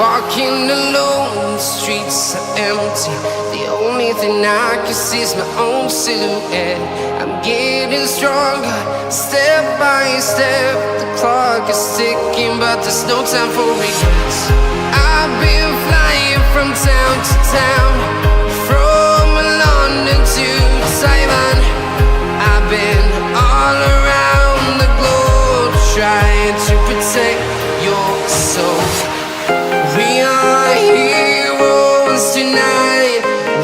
Walking alone, the streets are empty. The only thing I can see is my own silhouette. I'm getting stronger, step by step. The clock is ticking, but there's no time for regrets. I've been flying from town to town, from London to Taiwan. I've been all around the globe, trying to protect your soul. We are heroes tonight.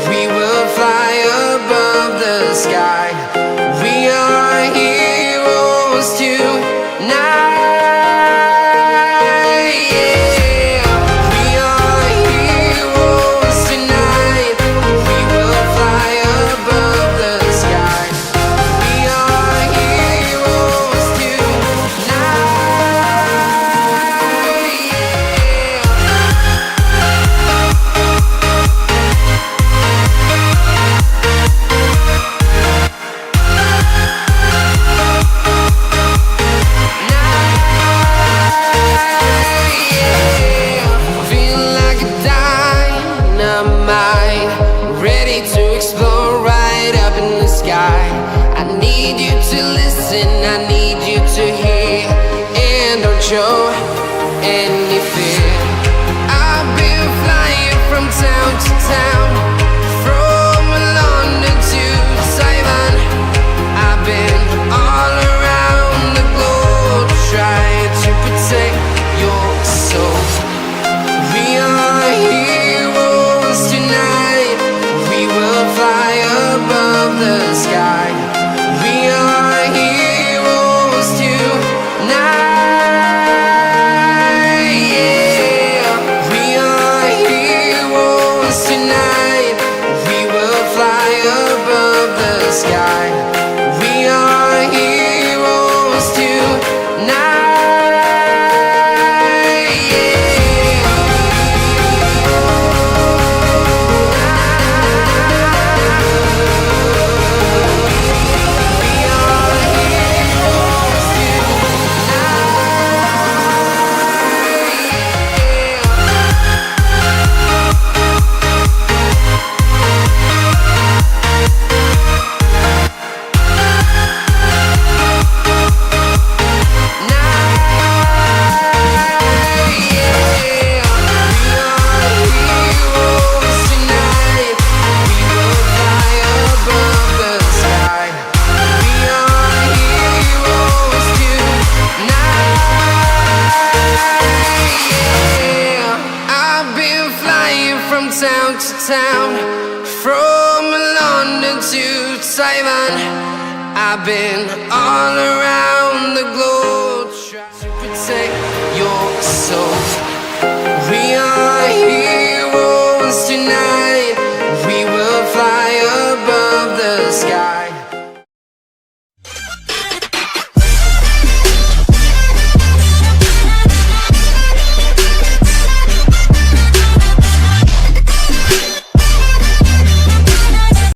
We will fly above the sky. We are heroes tonight. Yeah. We are heroes tonight. We will fly above the sky. We are heroes tonight. Ready to explore right up in the sky. I need you to listen, I need you to hear, and don't show any fear. I've been flying from town to town, from London to Taiwan. I've been all around the globe, trying to protect your soul. We are heroes tonight. We will fly above the sky. We are heroes tonight. Yeah. We are heroes tonight. We will fly above the sky. We are heroes tonight. Town to town, from London to Taiwan. I've been all around the globe, trying to protect your soul.